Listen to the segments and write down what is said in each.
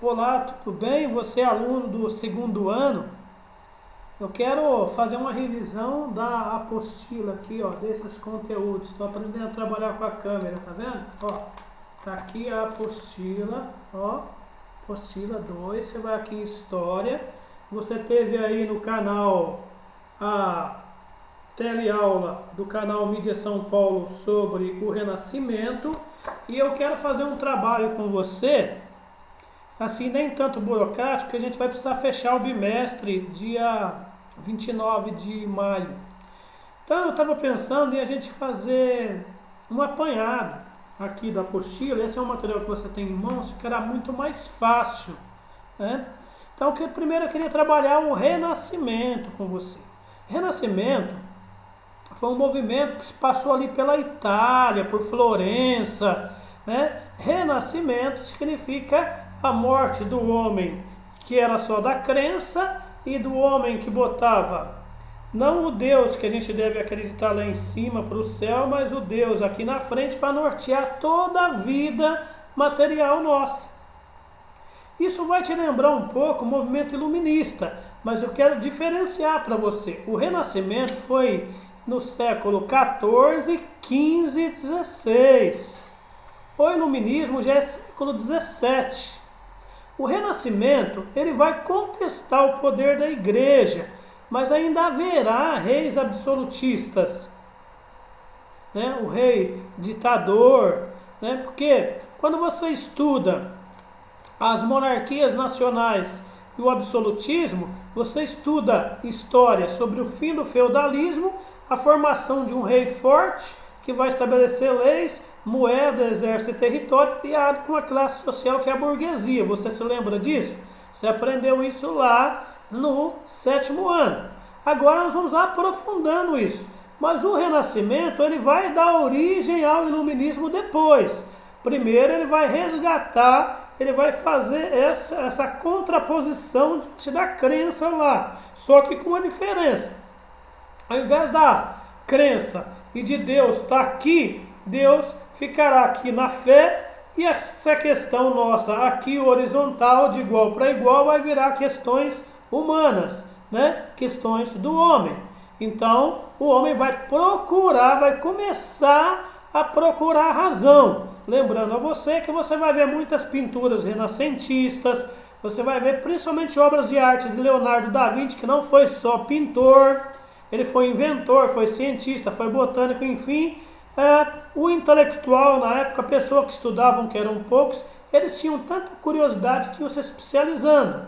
Olá, tudo bem? Você é aluno do segundo ano? Eu quero fazer uma revisão da apostila aqui, ó, desses conteúdos. Estou aprendendo a trabalhar com a câmera, tá vendo? Ó, tá aqui a apostila, ó, apostila 2. Você vai aqui em História. Você teve aí no canal a teleaula do canal Mídia São Paulo sobre o Renascimento. E eu quero fazer um trabalho com você assim, nem tanto burocrático, que a gente vai precisar fechar o bimestre dia 29 de maio. Então eu estava pensando em a gente fazer um apanhado aqui da apostila. Esse é um material que você tem em mãos, ficará muito mais fácil, né? Então primeiro eu queria trabalhar o Renascimento com você. Renascimento foi um movimento que se passou ali pela Itália, por Florença, né? Renascimento significa a morte do homem que era só da crença e do homem que botava não o Deus que a gente deve acreditar lá em cima para o céu, mas o Deus aqui na frente para nortear toda a vida material nossa. Isso vai te lembrar um pouco o movimento iluminista, mas eu quero diferenciar para você. O Renascimento foi no século 14, 15 e 16. O iluminismo já é século 17. O Renascimento, ele vai contestar o poder da igreja, mas ainda haverá reis absolutistas, né? O rei ditador, né? Porque quando você estuda as monarquias nacionais e o absolutismo, você estuda história sobre o fim do feudalismo, a formação de um rei forte que vai estabelecer leis, moeda, exército e território, criado com a classe social que é a burguesia. Você se lembra disso? Você aprendeu isso lá no 7º ano. Agora nós vamos aprofundando isso. Mas o Renascimento, ele vai dar origem ao iluminismo depois. Primeiro ele vai resgatar, ele vai fazer essa contraposição da crença lá. Só que com uma diferença. Ao invés da crença e de Deus estar aqui, Deus ficará aqui na fé, e essa questão nossa aqui horizontal, de igual para igual, vai virar questões humanas, né? Questões do homem. Então, o homem vai começar a procurar a razão. Lembrando a você que você vai ver muitas pinturas renascentistas, você vai ver principalmente obras de arte de Leonardo da Vinci, que não foi só pintor, ele foi inventor, foi cientista, foi botânico, enfim. O intelectual na época, a pessoa que estudavam, que eram poucos, eles tinham tanta curiosidade que iam se especializando.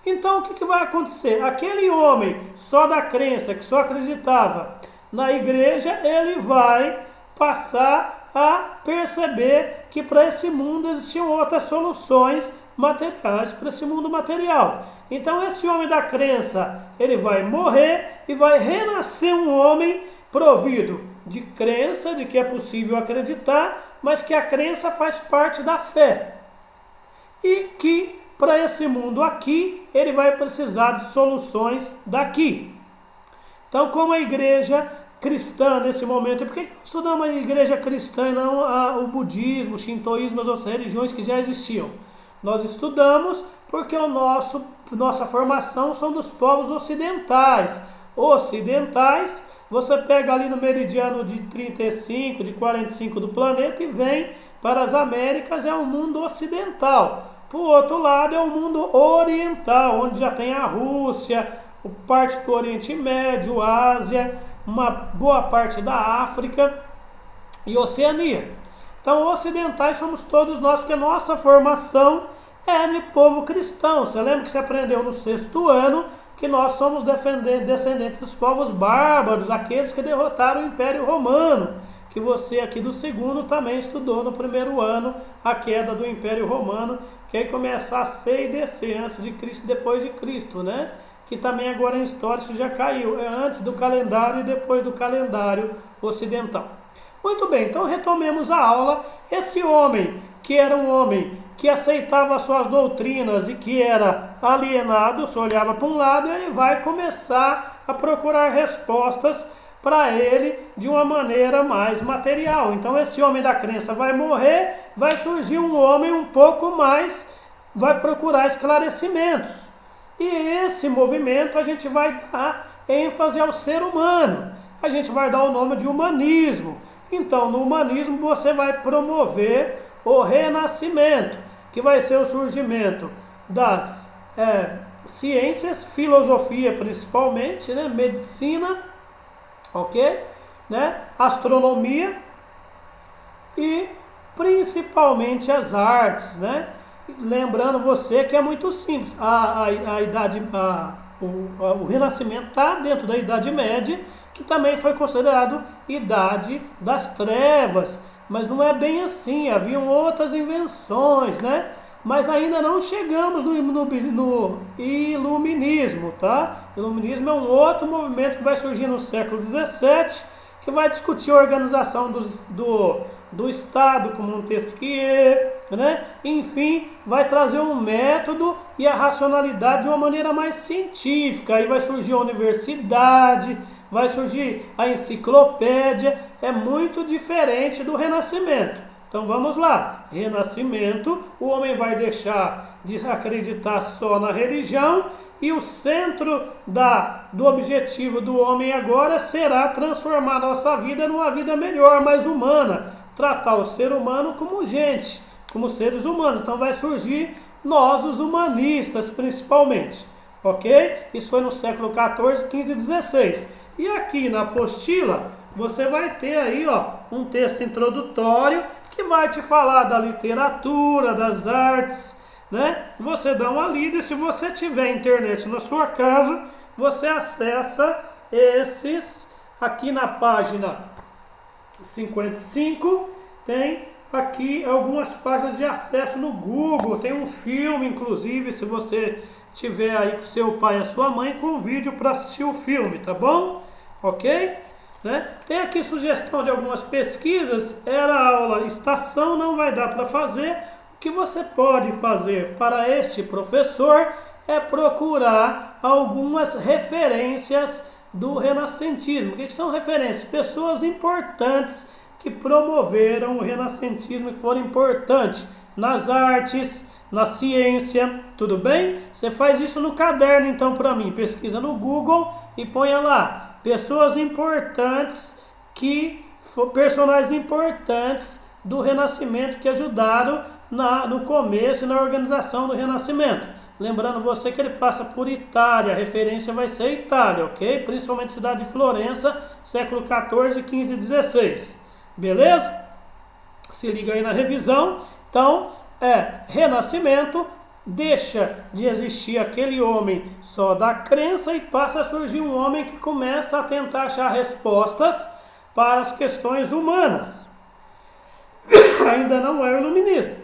Então o que vai acontecer? Aquele homem só da crença, que só acreditava na igreja, ele vai passar a perceber que para esse mundo existiam outras soluções materiais para esse mundo material. Então esse homem da crença, ele vai morrer e vai renascer um homem provido de crença, de que é possível acreditar, mas que a crença faz parte da fé. E que para esse mundo aqui, ele vai precisar de soluções daqui. Então, como a igreja cristã nesse momento, por que estudamos a igreja cristã e não o budismo, o shintoísmo, as outras religiões que já existiam? Nós estudamos porque nossa formação são dos povos ocidentais. Ocidentais, você pega ali no meridiano de 35, de 45 do planeta e vem para as Américas, é o mundo ocidental. Por outro lado é o mundo oriental, onde já tem a Rússia, parte do Oriente Médio, Ásia, uma boa parte da África e Oceania. Então ocidentais somos todos nós, porque a nossa formação é de povo cristão. Você lembra que você aprendeu no 6º ano que nós somos descendentes dos povos bárbaros, aqueles que derrotaram o Império Romano, que você aqui do 2º também estudou no 1º ano, a queda do Império Romano, que aí começa a ser e descer, antes de Cristo e depois de Cristo, né? Que também agora em história isso já caiu, é antes do calendário e depois do calendário ocidental. Muito bem, então retomemos a aula. Esse homem, que era um homem que aceitava as suas doutrinas e que era alienado, só olhava para um lado, ele vai começar a procurar respostas para ele de uma maneira mais material. Então esse homem da crença vai morrer, vai surgir um homem um pouco mais vai procurar esclarecimentos. E esse movimento a gente vai dar ênfase ao ser humano. A gente vai dar o nome de humanismo. Então, no humanismo você vai promover o renascimento, que vai ser o surgimento das ciências, filosofia principalmente, né? Medicina, ok? Né? Astronomia e principalmente as artes, né? Lembrando você que é muito simples, o Renascimento está dentro da Idade Média, que também foi considerado Idade das Trevas, mas não é bem assim, haviam outras invenções, né? Mas ainda não chegamos no Iluminismo, tá? O Iluminismo é um outro movimento que vai surgir no século XVII, que vai discutir a organização do Estado com Montesquieu, né? Enfim, vai trazer um método e a racionalidade de uma maneira mais científica. Aí vai surgir a universidade, vai surgir a enciclopédia, é muito diferente do Renascimento. Então vamos lá, Renascimento, o homem vai deixar de acreditar só na religião e o centro do objetivo do homem agora será transformar nossa vida numa vida melhor, mais humana, tratar o ser humano como gente, como seres humanos. Então vai surgir nós, os humanistas, principalmente, ok? Isso foi no século XIV, XV e XVI. E aqui na apostila, você vai ter aí, ó, um texto introdutório que vai te falar da literatura, das artes, né? Você dá uma lida e se você tiver internet na sua casa, você acessa esses aqui na página 55, tem aqui algumas páginas de acesso no Google, tem um filme, inclusive, se você tiver aí com seu pai e a sua mãe, com um vídeo para assistir o filme, tá bom? Ok? Né? Tem aqui sugestão de algumas pesquisas, era a aula estação, não vai dar para fazer. O que você pode fazer para este professor é procurar algumas referências do renascentismo. O que são referências? Pessoas importantes que promoveram o renascentismo, que foram importantes nas artes, na ciência, tudo bem? Você faz isso no caderno então para mim, pesquisa no Google e ponha lá. Pessoas importantes personagens importantes do Renascimento que ajudaram no começo e na organização do Renascimento. Lembrando você que ele passa por Itália, a referência vai ser Itália, ok? Principalmente cidade de Florença, século XIV, XV e XVI. Beleza? Se liga aí na revisão. Então, Renascimento, deixa de existir aquele homem só da crença e passa a surgir um homem que começa a tentar achar respostas para as questões humanas. Ainda não é o iluminismo,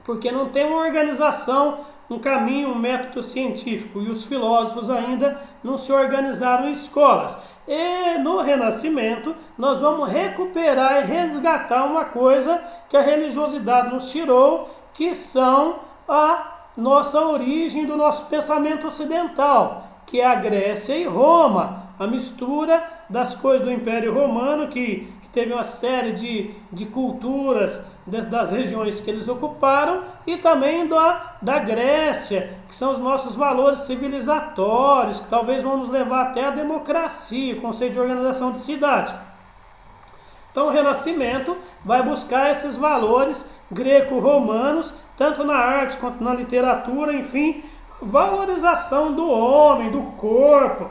porque não tem uma organização, um caminho, um método científico, e os filósofos ainda não se organizaram em escolas. E no Renascimento nós vamos recuperar e resgatar uma coisa que a religiosidade nos tirou, que são a nossa origem do nosso pensamento ocidental, que é a Grécia e Roma, a mistura das coisas do Império Romano, que teve uma série de culturas das regiões que eles ocuparam, e também da Grécia, que são os nossos valores civilizatórios, que talvez vão nos levar até a democracia, o conceito de organização de cidade. Então o Renascimento vai buscar esses valores greco-romanos, tanto na arte quanto na literatura, enfim, valorização do homem, do corpo,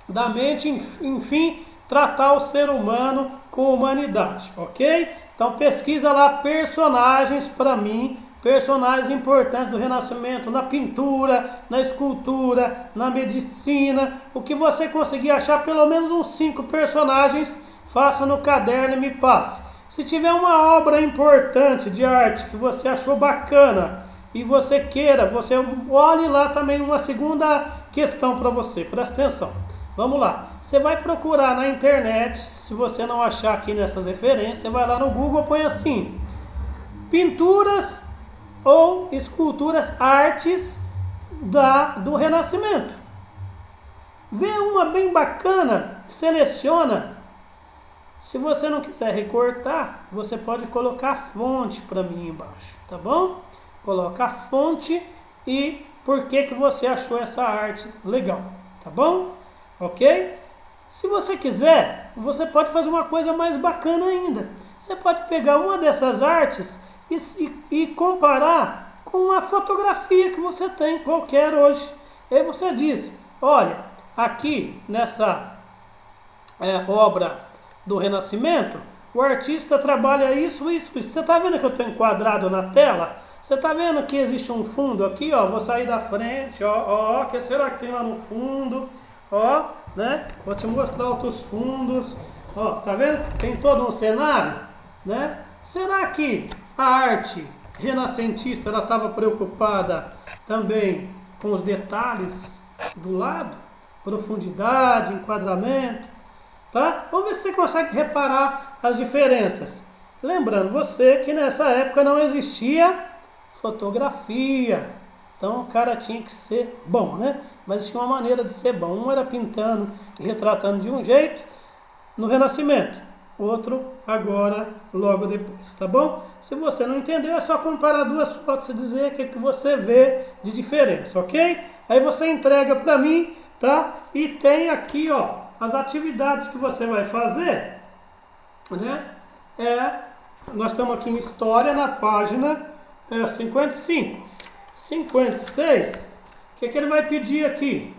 da mente, enfim, tratar o ser humano com humanidade, ok? Então pesquisa lá personagens para mim, personagens importantes do Renascimento, na pintura, na escultura, na medicina, o que você conseguir achar, pelo menos uns 5 personagens, faça no caderno e me passe. Se tiver uma obra importante de arte que você achou bacana e você queira, você olhe lá também uma segunda questão para você, presta atenção. Vamos lá, você vai procurar na internet, se você não achar aqui nessas referências, você vai lá no Google, põe assim, pinturas ou esculturas, artes do Renascimento. Vê uma bem bacana, seleciona. Se você não quiser recortar, você pode colocar a fonte para mim embaixo, tá bom? coloca a fonte e por que você achou essa arte legal, tá bom? Ok? Se você quiser, você pode fazer uma coisa mais bacana ainda. Você pode pegar uma dessas artes e comparar com a fotografia que você tem qualquer hoje. Aí você diz, olha, aqui nessa obra do Renascimento, o artista trabalha isso. Você está vendo que eu estou enquadrado na tela? Você está vendo que existe um fundo aqui, ó? Vou sair da frente, ó, que será que tem lá no fundo? Ó, né? Vou te mostrar outros fundos. Ó, tá vendo? Tem todo um cenário, né? Será que a arte renascentista ela estava preocupada também com os detalhes do lado? Profundidade, enquadramento, tá? Vamos ver se você consegue reparar as diferenças. Lembrando você que nessa época não existia fotografia, então o cara tinha que ser bom, né? Mas tinha uma maneira de ser bom. Um era pintando e retratando de um jeito no Renascimento, outro agora, logo depois, tá bom? Se você não entendeu, é só comparar duas fotos e dizer o que você vê de diferença, ok? Aí você entrega para mim, tá? E tem aqui, ó, as atividades que você vai fazer, né? Nós estamos aqui em História, na página 55. 56, o que ele vai pedir aqui?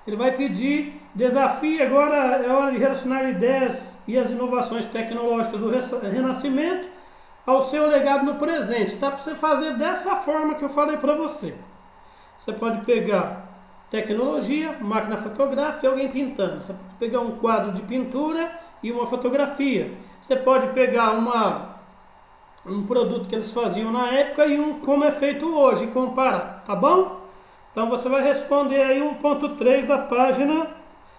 Ele vai pedir desafio, agora é hora de relacionar ideias e as inovações tecnológicas do Renascimento ao seu legado no presente. Dá para você fazer dessa forma que eu falei para você. Você pode pegar tecnologia, máquina fotográfica e alguém pintando. Você pode pegar um quadro de pintura e uma fotografia. Você pode pegar um produto que eles faziam na época e como é feito hoje e comparar, tá bom? Então você vai responder aí 1.3 da página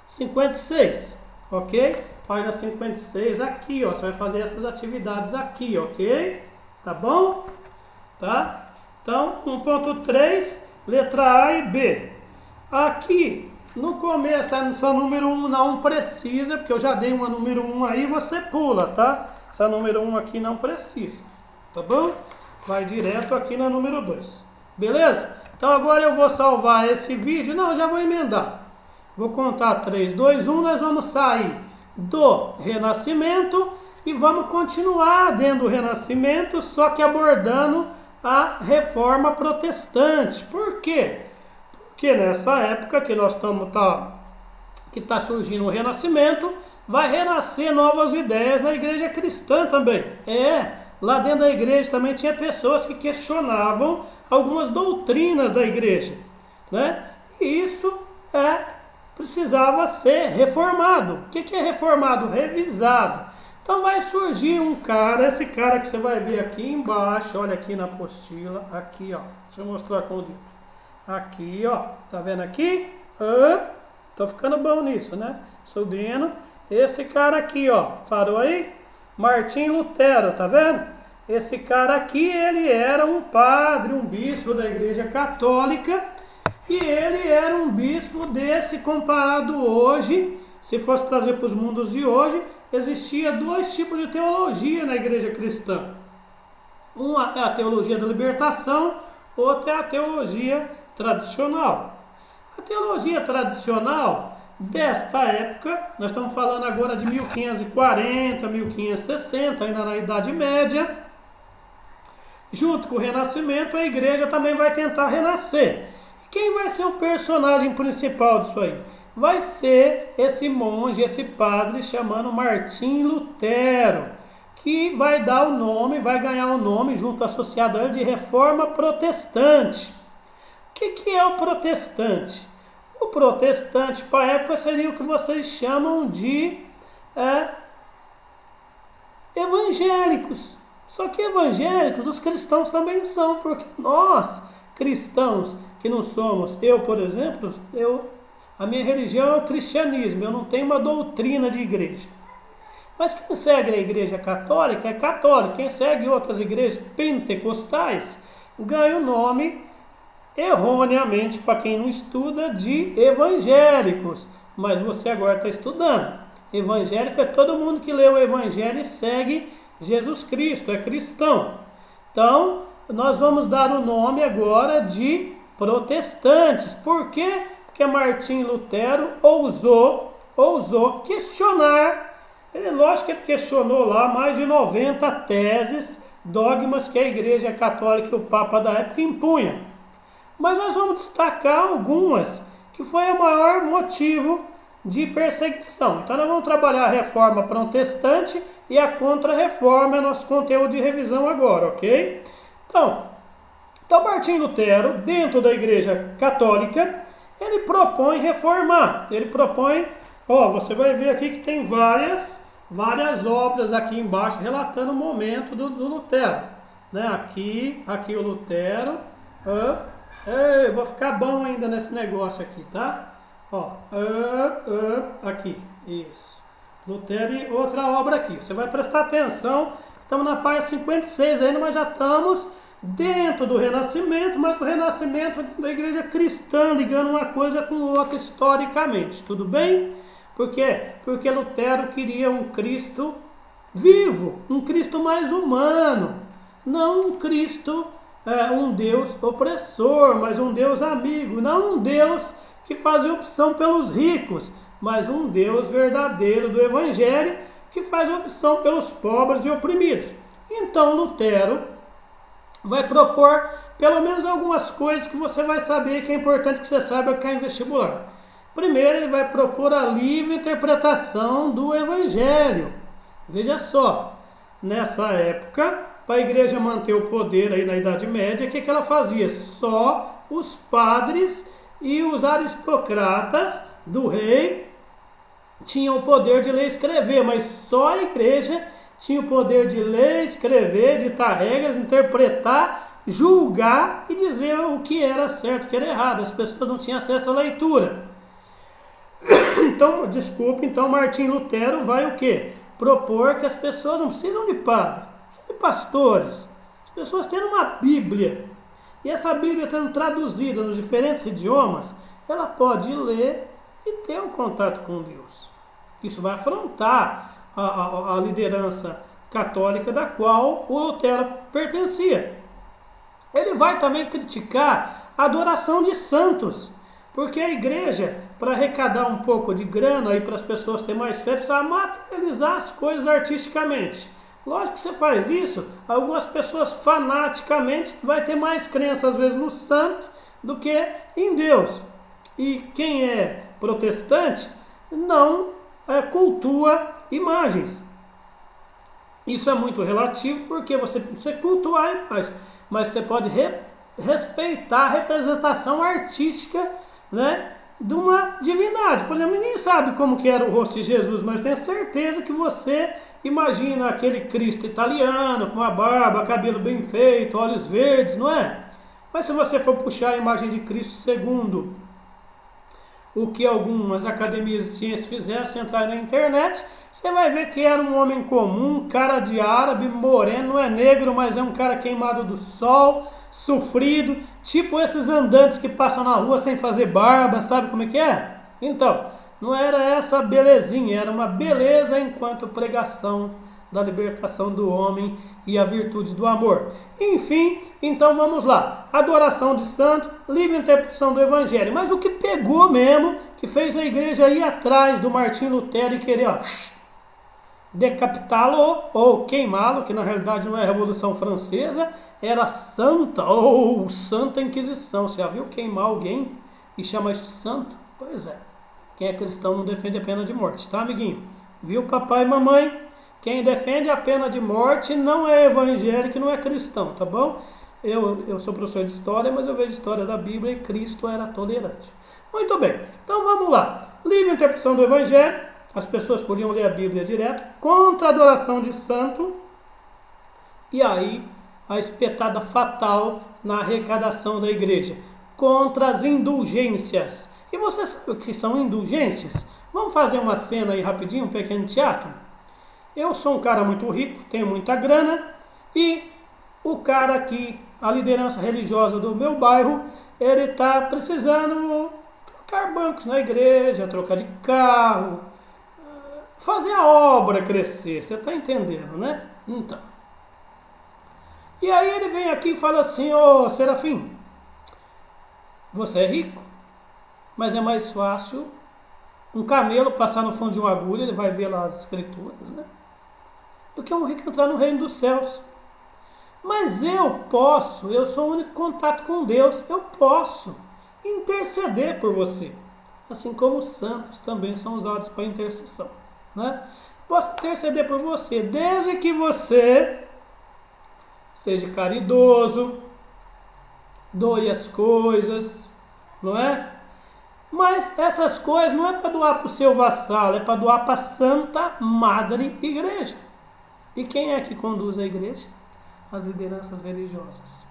56, ok? Página 56 aqui, ó, você vai fazer essas atividades aqui, ok? Tá bom? Tá? Então 1.3, letra A e B. Aqui no começo, essa número 1 não precisa, porque eu já dei uma número 1 aí, você pula, tá? Essa número 1 aqui não precisa, tá bom? Vai direto aqui na número 2, beleza? Então agora eu vou salvar esse vídeo, não, já vou emendar. Vou contar 3, 2, 1, nós vamos sair do Renascimento e vamos continuar dentro do Renascimento, só que abordando a Reforma Protestante. Por quê? Porque nessa época que nós estamos, que está surgindo o Renascimento, vai renascer novas ideias na igreja cristã também. Lá dentro da igreja também tinha pessoas que questionavam algumas doutrinas da igreja, né? E isso precisava ser reformado. O que é reformado? Revisado. Então vai surgir um cara, esse cara que você vai ver aqui embaixo, olha aqui na apostila, aqui ó, deixa eu mostrar com o dedo. Aqui ó, tá vendo aqui? Tô ficando bom nisso, né? Subindo. Esse cara aqui ó, parou aí? Martinho Lutero, tá vendo? Esse cara aqui, ele era um padre, um bispo da igreja católica, e ele era um bispo desse comparado hoje, se fosse trazer para os mundos de hoje, existia dois tipos de teologia na igreja cristã. Uma é a teologia da libertação, outra é a teologia tradicional. A teologia tradicional desta época, nós estamos falando agora de 1540, 1560, ainda na Idade Média, junto com o Renascimento, a igreja também vai tentar renascer. Quem vai ser o personagem principal disso aí? Vai ser esse monge, esse padre chamado Martim Lutero, que vai dar o nome, vai ganhar o nome junto associado a ele de Reforma Protestante. O que é o protestante? O protestante, para a época, seria o que vocês chamam de evangélicos. Só que evangélicos, os cristãos também são, porque nós, cristãos, que não somos, eu, por exemplo, a minha religião é o cristianismo, eu não tenho uma doutrina de igreja. Mas quem segue a igreja católica é católico, quem segue outras igrejas pentecostais ganha o nome, erroneamente, para quem não estuda, de evangélicos. Mas você agora está estudando. Evangélico é todo mundo que lê o evangelho e segue Jesus Cristo, é cristão. Então, nós vamos dar o nome agora de protestantes. Por quê? Porque Martim Lutero ousou questionar. Lógico que ele questionou lá mais de 90 teses, dogmas que a Igreja Católica e o Papa da época impunham. Mas nós vamos destacar algumas que foi o maior motivo de perseguição. Então nós vamos trabalhar a reforma protestante e a contra-reforma, é nosso conteúdo de revisão agora, ok? Então Martim Lutero, dentro da Igreja Católica, ele propõe reformar. Ele propõe, você vai ver aqui que tem várias obras aqui embaixo relatando o momento do Lutero. Né? Aqui o Lutero. Eu vou ficar bom ainda nesse negócio aqui, tá? Aqui, isso. Lutero e outra obra aqui. Você vai prestar atenção. Estamos na página 56 ainda, mas já estamos dentro do Renascimento, mas o Renascimento da Igreja Cristã, ligando uma coisa com outra historicamente. Tudo bem? Por quê? Porque Lutero queria um Cristo vivo, um Cristo mais humano, não um Cristo, um Deus opressor, mas um Deus amigo, não um Deus que fazia opção pelos ricos, mas um Deus verdadeiro do Evangelho que faz opção pelos pobres e oprimidos. Então Lutero vai propor pelo menos algumas coisas que você vai saber que é importante que você saiba que é em vestibular. Primeiro, ele vai propor a livre interpretação do Evangelho. Veja só, nessa época, para a igreja manter o poder aí na Idade Média, o que ela fazia? Só os padres e os aristocratas do rei tinham o poder de ler e escrever, mas só a igreja tinha o poder de ler, escrever, ditar regras, interpretar, julgar e dizer o que era certo, o que era errado. As pessoas não tinham acesso à leitura. Então Martim Lutero vai o quê? Propor que as pessoas não precisam de padres, de pastores. As pessoas tendo uma Bíblia. E essa Bíblia estando traduzida nos diferentes idiomas, ela pode ler e ter um contato com Deus. Isso vai afrontar a liderança católica da qual o Lutero pertencia. Ele vai também criticar a adoração de santos, porque a igreja, para arrecadar um pouco de grana e para as pessoas terem mais fé, precisa materializar as coisas artisticamente. Lógico que você faz isso, algumas pessoas fanaticamente vai ter mais crença às vezes no santo do que em Deus. E quem é protestante não cultua imagens. Isso é muito relativo porque você cultua a imagem, mas você pode respeitar a representação artística, né, de uma divindade. Por exemplo, ninguém sabe como que era o rosto de Jesus, mas tenho certeza que você imagina aquele Cristo italiano, com a barba, cabelo bem feito, olhos verdes, não é? Mas se você for puxar a imagem de Cristo segundo o que algumas academias de ciências fizeram, se entrar na internet, você vai ver que era um homem comum, cara de árabe, moreno, não é negro, mas é um cara queimado do sol, sofrido, tipo esses andantes que passam na rua sem fazer barba, sabe como é que é? Então, não era essa belezinha, era uma beleza enquanto pregação da libertação do homem e a virtude do amor. Enfim, então vamos lá. Adoração de santo, livre interpretação do Evangelho. Mas o que pegou mesmo, que fez a igreja ir atrás do Martim Lutero e querer decapitá-lo ou queimá-lo, que na realidade não é a Revolução Francesa, era Santa ou Santa Inquisição. Você já viu queimar alguém e chama isso de santo? Pois é. Quem é cristão não defende a pena de morte, tá, amiguinho? Viu, papai e mamãe? Quem defende a pena de morte não é evangélico, não é cristão, tá bom? Eu sou professor de história, mas eu vejo história da Bíblia e Cristo era tolerante. Muito bem, então vamos lá. Livre interpretação do Evangelho, as pessoas podiam ler a Bíblia direto, contra a adoração de santo, e aí a espetada fatal na arrecadação da igreja, contra as indulgências. E você sabe o que são indulgências? Vamos fazer uma cena aí rapidinho, um pequeno teatro? Eu sou um cara muito rico, tenho muita grana, e o cara aqui, a liderança religiosa do meu bairro, ele está precisando trocar bancos na igreja, trocar de carro, fazer a obra crescer, você está entendendo, né? Então, E aí ele vem aqui e fala assim: ô Serafim, você é rico, mas é mais fácil um camelo passar no fundo de uma agulha, ele vai ver lá as escrituras, né? Do que um rico entrar no reino dos céus. Mas eu sou o único contato com Deus, eu posso interceder por você. Assim como os santos também são usados para intercessão, né? Posso interceder por você, desde que você seja caridoso, doe as coisas, não é? Mas essas coisas não é para doar para o seu vassalo, é para doar para a Santa Madre Igreja. E quem é que conduz a igreja? As lideranças religiosas.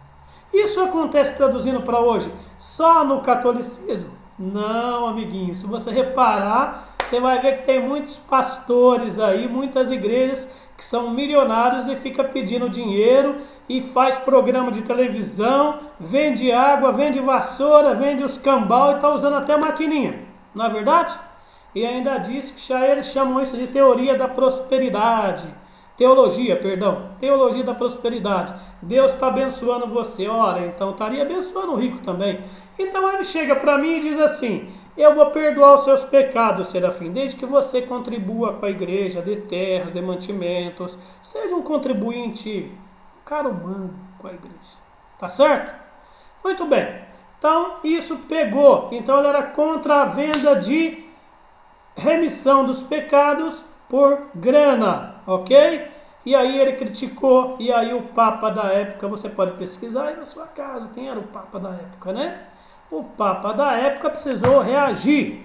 Isso acontece, traduzindo para hoje, só no catolicismo? Não, amiguinho. Se você reparar, você vai ver que tem muitos pastores aí, muitas igrejas que são milionários e fica pedindo dinheiro e faz programa de televisão, vende água, vende vassoura, vende os cambal e está usando até maquininha. Não é verdade? E ainda diz que eles chamam isso de teoria da prosperidade. Teologia da prosperidade. Deus está abençoando você, ora, então estaria abençoando o rico também. Então ele chega para mim e diz assim: eu vou perdoar os seus pecados, Serafim, desde que você contribua com a igreja, dê terras, dê mantimentos, seja um contribuinte, cara humano com a igreja. Tá certo? Muito bem. Então isso pegou. Então ele era contra a venda de remissão dos pecados por grana, ok? E aí ele criticou, e aí o Papa da época, você pode pesquisar aí na sua casa, quem era o Papa da época, né? O Papa da época precisou reagir.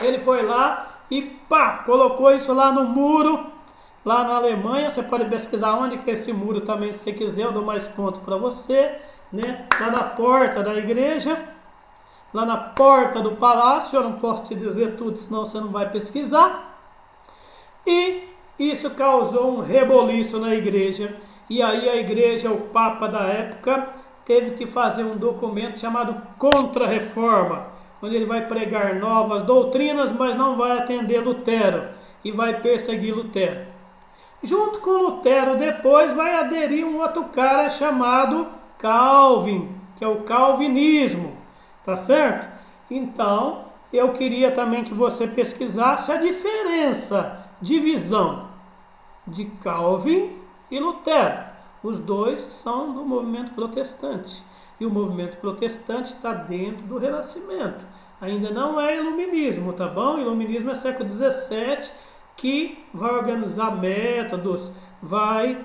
Ele foi lá e pá, colocou isso lá no muro, lá na Alemanha. Você pode pesquisar onde que é esse muro também, se você quiser, eu dou mais ponto para você, né? Lá na porta da igreja, lá na porta do palácio. Eu não posso te dizer tudo, senão você não vai pesquisar. E isso causou um reboliço na igreja. E aí a igreja, o Papa da época, teve que fazer um documento chamado Contra-Reforma, onde ele vai pregar novas doutrinas, mas não vai atender Lutero e vai perseguir Lutero. Junto com Lutero, depois vai aderir um outro cara chamado Calvin, que é o calvinismo, tá certo? Então, eu queria também que você pesquisasse a diferença de visão de Calvin e Lutero. Os dois são do movimento protestante. E o movimento protestante está dentro do Renascimento. Ainda não é iluminismo, tá bom? Iluminismo é século XVII, que vai organizar métodos, vai,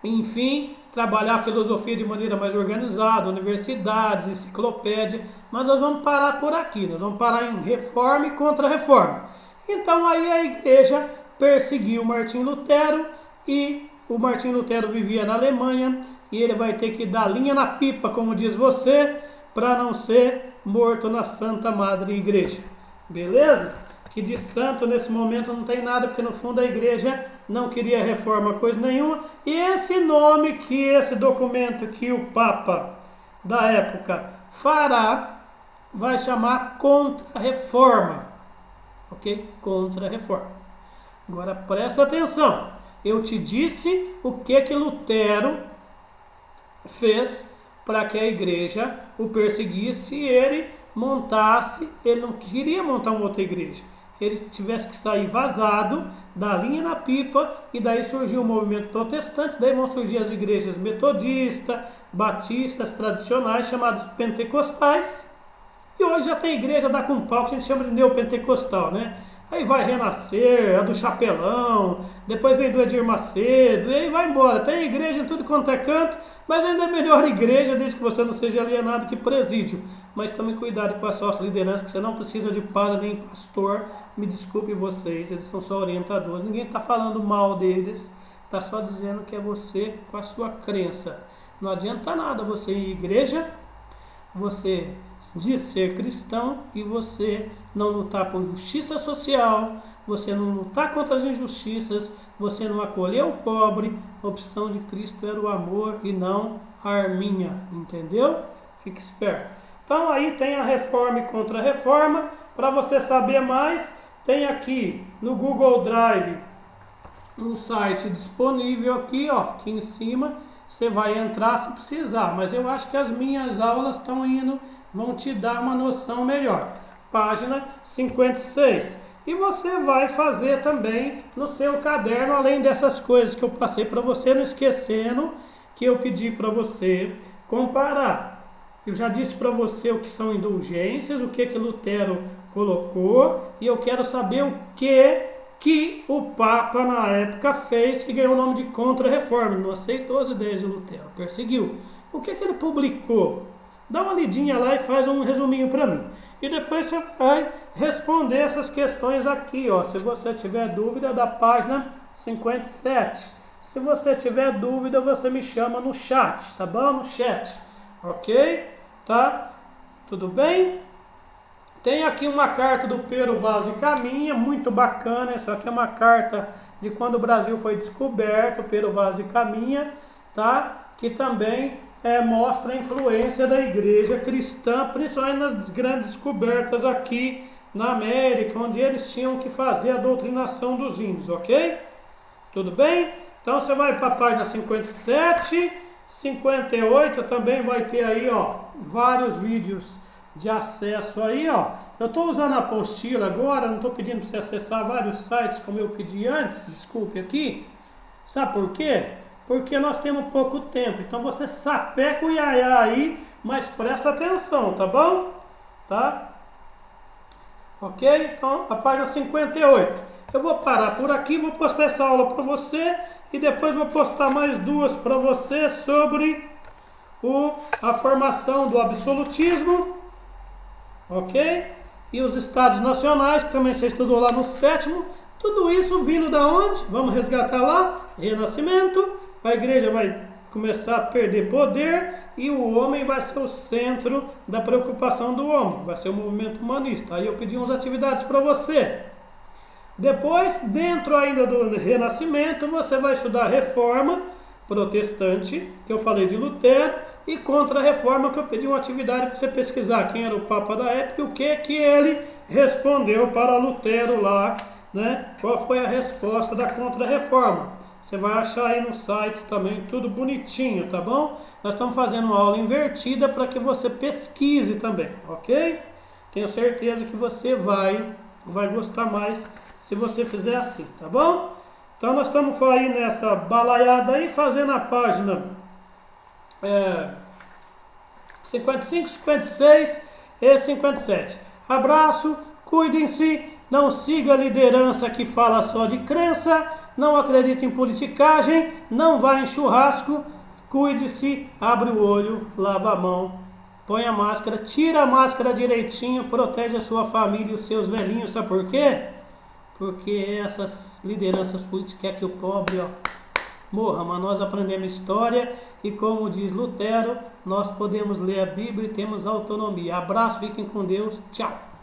enfim, trabalhar a filosofia de maneira mais organizada, universidades, enciclopédia. Mas nós vamos parar por aqui. Nós vamos parar em reforma e contra-reforma. Então aí a igreja perseguiu Martim Lutero, e o Martim Lutero vivia na Alemanha, e ele vai ter que dar linha na pipa, como diz você, para não ser morto na Santa Madre Igreja. Beleza? Que de santo nesse momento não tem nada, porque no fundo a igreja não queria reforma, coisa nenhuma. E esse nome que esse documento que o Papa da época fará, vai chamar Contra-Reforma. Ok? Contra-Reforma. Agora presta atenção. Eu te disse o que Lutero fez para que a igreja o perseguisse e ele montasse. Ele não queria montar uma outra igreja. Ele tivesse que sair vazado, dar linha na pipa, e daí surgiu o movimento protestante. Daí vão surgir as igrejas metodistas, batistas, tradicionais, chamadas pentecostais. E hoje já tem igreja da com pau, que a gente chama de neopentecostal, né? Aí vai Renascer, a do Chapelão, depois vem do Edir Macedo, e aí vai embora. Tem igreja em tudo quanto é canto, mas ainda é melhor igreja, desde que você não seja alienado, que presídio. Mas tome cuidado com a sua liderança, que você não precisa de padre nem pastor. Me desculpe vocês, eles são só orientadores. Ninguém está falando mal deles, está só dizendo que é você com a sua crença. Não adianta nada você ir à igreja, você diz ser cristão e você não lutar por justiça social, você não lutar contra as injustiças, você não acolher o pobre. A opção de Cristo era o amor e não a arminha, entendeu? Fique esperto. Então aí tem a reforma e contra-reforma. Para você saber mais, tem aqui no Google Drive um site disponível aqui, ó, aqui em cima, você vai entrar se precisar, mas eu acho que as minhas aulas vão te dar uma noção melhor. Página 56. E você vai fazer também no seu caderno, além dessas coisas que eu passei para você, não esquecendo que eu pedi para você comparar. Eu já disse para você o que são indulgências, o que Lutero colocou, e eu quero saber o que o Papa na época fez, que ganhou o nome de Contra-Reforma. Não aceitou as ideias de Lutero, perseguiu. O que ele publicou? Dá uma lidinha lá e faz um resuminho para mim. E depois você vai responder essas questões aqui, ó. Se você tiver dúvida, da página 57. Se você tiver dúvida, você me chama no chat, tá bom? No chat, ok? Tá? Tudo bem? Tem aqui uma carta do Pero Vaz de Caminha, muito bacana. Essa aqui é uma carta de quando o Brasil foi descoberto, Pero Vaz de Caminha, tá? Que também mostra a influência da igreja cristã, principalmente nas grandes descobertas aqui na América, onde eles tinham que fazer a doutrinação dos índios, ok? Tudo bem? Então você vai para a página 57, 58, também vai ter aí, ó, vários vídeos de acesso aí, ó. Eu estou usando a apostila agora, não estou pedindo para você acessar vários sites como eu pedi antes, desculpe aqui. Sabe por quê? Porque nós temos pouco tempo, então você sapeca o iaiá aí, mas presta atenção, tá bom? Tá? Ok? Então, a página 58. Eu vou parar por aqui, vou postar essa aula para você e depois vou postar mais duas para você sobre a formação do absolutismo, ok? E os estados nacionais, que também você estudou lá no 7º. Tudo isso vindo da onde? Vamos resgatar lá? Renascimento. A igreja vai começar a perder poder e o homem vai ser o centro da preocupação do homem. Vai ser o movimento humanista. Aí eu pedi umas atividades para você. Depois, dentro ainda do Renascimento, você vai estudar a Reforma Protestante, que eu falei de Lutero, e Contra-Reforma, que eu pedi uma atividade para você pesquisar quem era o Papa da época e o que ele respondeu para Lutero lá, né? Qual foi a resposta da Contra-Reforma. Você vai achar aí nos sites também, tudo bonitinho, tá bom? Nós estamos fazendo uma aula invertida para que você pesquise também, ok? Tenho certeza que você vai gostar mais se você fizer assim, tá bom? Então nós estamos aí nessa balaiada aí, fazendo a página 55, 56 e 57. Abraço, cuidem-se, não siga a liderança que fala só de crença, não acredite em politicagem, não vá em churrasco, cuide-se, abre o olho, lava a mão, põe a máscara, tira a máscara direitinho, protege a sua família e os seus velhinhos, sabe por quê? Porque essas lideranças políticas querem que o pobre morra, mas nós aprendemos história e, como diz Lutero, nós podemos ler a Bíblia e temos autonomia. Abraço, fiquem com Deus, tchau!